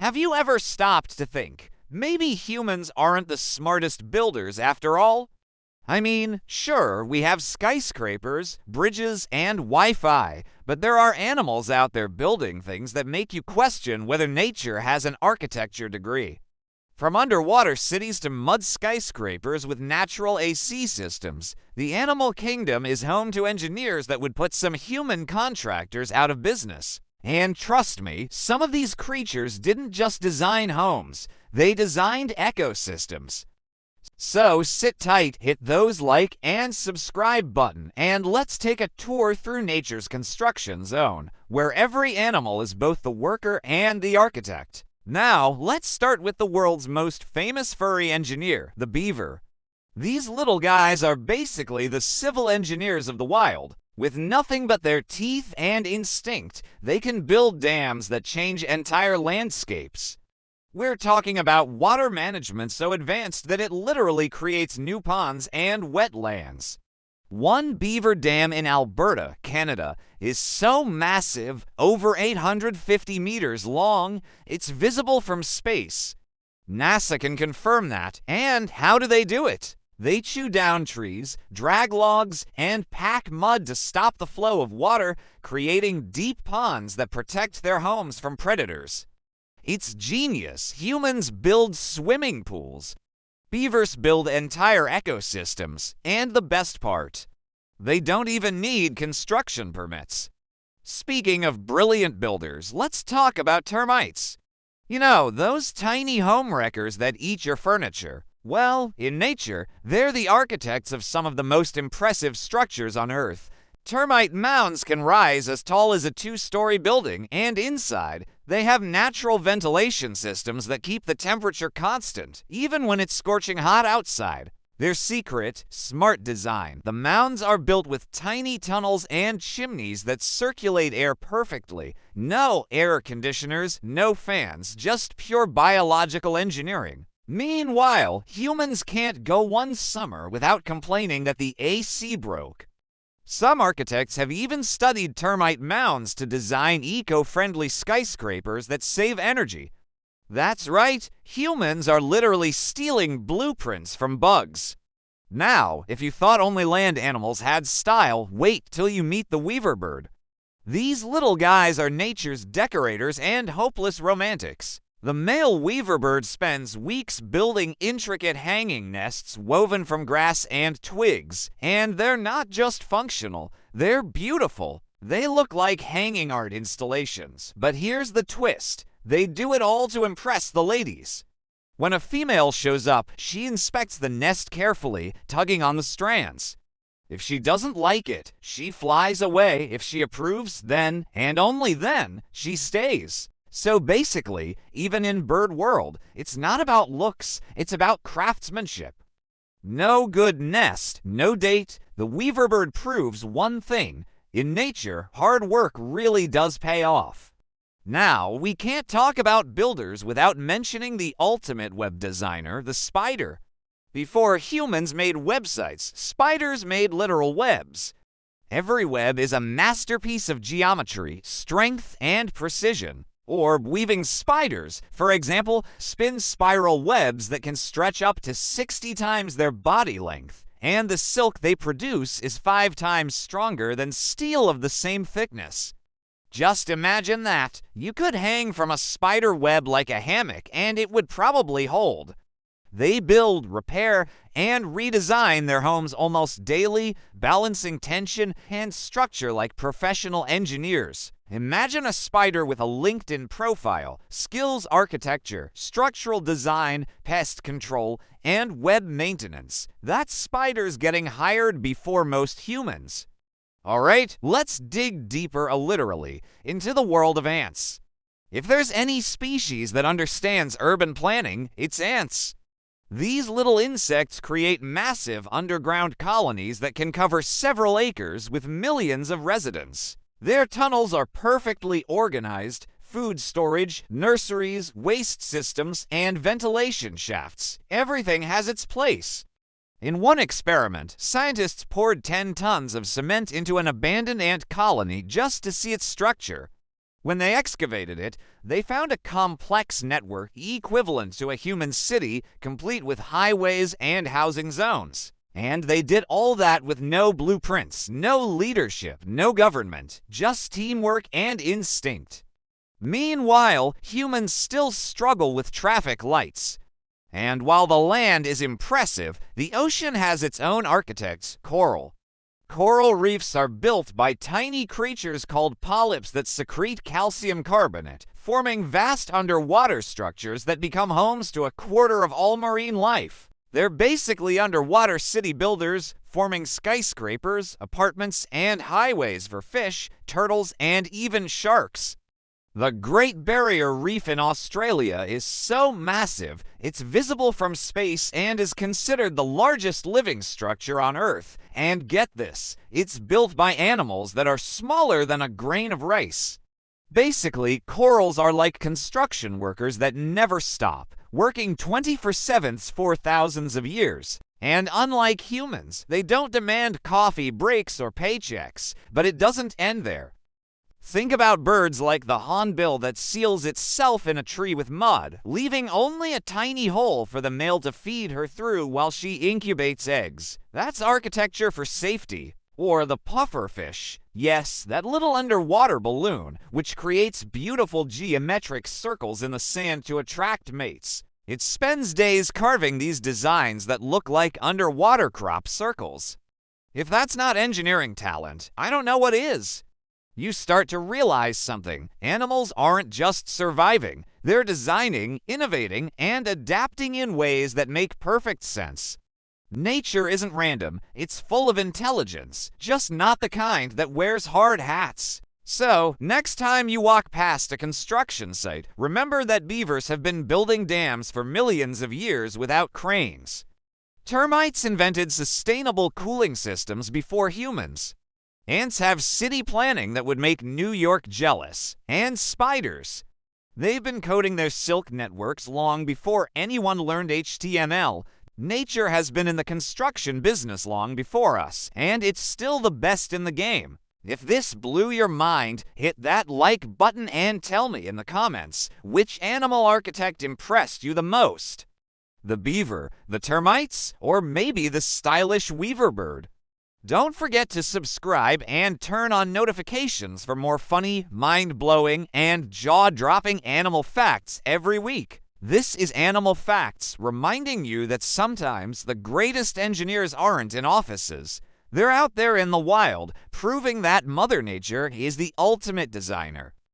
Have you ever stopped to think, maybe humans aren't the smartest builders after all? I mean, sure, we have skyscrapers, bridges, and Wi-Fi, but there are animals out there building things that make you question whether nature has an architecture degree. From underwater cities to mud skyscrapers with natural AC systems, the animal kingdom is home to engineers that would put some human contractors out of business. And trust me, some of these creatures didn't just design homes, they designed ecosystems. So sit tight, hit those like and subscribe button, and let's take a tour through nature's construction zone, where every animal is both the worker and the architect. Now, let's start with the world's most famous furry engineer, the beaver. These little guys are basically the civil engineers of the wild. With nothing but their teeth and instinct, they can build dams that change entire landscapes. We're talking about water management so advanced that it literally creates new ponds and wetlands. One beaver dam in Alberta, Canada, is so massive, over 850 meters long, it's visible from space. NASA can confirm that. And how do they do it? They chew down trees, drag logs, and pack mud to stop the flow of water, creating deep ponds that protect their homes from predators. It's genius. Humans build swimming pools. Beavers build entire ecosystems, and the best part, they don't even need construction permits. Speaking of brilliant builders, let's talk about termites. You know, those tiny home wreckers that eat your furniture. Well, in nature, they're the architects of some of the most impressive structures on Earth. Termite mounds can rise as tall as a 2-story building, and inside, they have natural ventilation systems that keep the temperature constant, even when it's scorching hot outside. Their secret, smart design. The mounds are built with tiny tunnels and chimneys that circulate air perfectly. No air conditioners, no fans, just pure biological engineering. Meanwhile, humans can't go one summer without complaining that the AC broke. Some architects have even studied termite mounds to design eco-friendly skyscrapers that save energy. That's right, humans are literally stealing blueprints from bugs. Now, if you thought only land animals had style, wait till you meet the weaver bird. These little guys are nature's decorators and hopeless romantics. The male weaver bird spends weeks building intricate hanging nests woven from grass and twigs, and they're not just functional, they're beautiful. They look like hanging art installations. But here's the twist. They do it all to impress the ladies. When a female shows up, she inspects the nest carefully, tugging on the strands. If she doesn't like it, she flies away. If she approves, then, and only then, she stays. So basically, even in bird world, it's not about looks, it's about craftsmanship. No good nest, no date. The weaver bird proves one thing. In nature, hard work really does pay off. Now, we can't talk about builders without mentioning the ultimate web designer, the spider. Before humans made websites, spiders made literal webs. Every web is a masterpiece of geometry, strength, and precision. Or weaving spiders, for example, spin spiral webs that can stretch up to 60 times their body length, and the silk they produce is 5 times stronger than steel of the same thickness. Just imagine that. You could hang from a spider web like a hammock, and it would probably hold. They build, repair, and redesign their homes almost daily, balancing tension and structure like professional engineers. Imagine a spider with a LinkedIn profile, skills architecture, structural design, pest control, and web maintenance. That spider's getting hired before most humans. Alright, let's dig deeper literally into the world of ants. If there's any species that understands urban planning, it's ants. These little insects create massive underground colonies that can cover several acres with millions of residents. Their tunnels are perfectly organized, food storage, nurseries, waste systems, and ventilation shafts. Everything has its place. In one experiment, scientists poured 10 tons of cement into an abandoned ant colony just to see its structure. When they excavated it, they found a complex network equivalent to a human city, complete with highways and housing zones. And they did all that with no blueprints, no leadership, no government, just teamwork and instinct. Meanwhile, humans still struggle with traffic lights. And while the land is impressive, the ocean has its own architects, coral. Coral reefs are built by tiny creatures called polyps that secrete calcium carbonate, forming vast underwater structures that become homes to a quarter of all marine life. They're basically underwater city builders, forming skyscrapers, apartments, and highways for fish, turtles, and even sharks. The Great Barrier Reef in Australia is so massive, it's visible from space and is considered the largest living structure on Earth. And get this, it's built by animals that are smaller than a grain of rice. Basically, corals are like construction workers that never stop, working 24/7 for thousands of years. And unlike humans, they don't demand coffee breaks or paychecks, but it doesn't end there. Think about birds like the hornbill that seals itself in a tree with mud, leaving only a tiny hole for the male to feed her through while she incubates eggs. That's architecture for safety. Or the pufferfish. Yes, that little underwater balloon, which creates beautiful geometric circles in the sand to attract mates. It spends days carving these designs that look like underwater crop circles. If that's not engineering talent, I don't know what is. You start to realize something. Animals aren't just surviving. They're designing, innovating, and adapting in ways that make perfect sense. Nature isn't random. It's full of intelligence, just not the kind that wears hard hats. So, next time you walk past a construction site, remember that beavers have been building dams for millions of years without cranes. Termites invented sustainable cooling systems before humans. Ants have city planning that would make New York jealous. And spiders. They've been coding their silk networks long before anyone learned HTML. Nature has been in the construction business long before us, and it's still the best in the game. If this blew your mind, hit that like button and tell me in the comments which animal architect impressed you the most. The beaver, the termites, or maybe the stylish weaver bird. Don't forget to subscribe and turn on notifications for more funny, mind-blowing, and jaw-dropping animal facts every week. This is Animal Facts, reminding you that sometimes the greatest engineers aren't in offices. They're out there in the wild, proving that Mother Nature is the ultimate designer.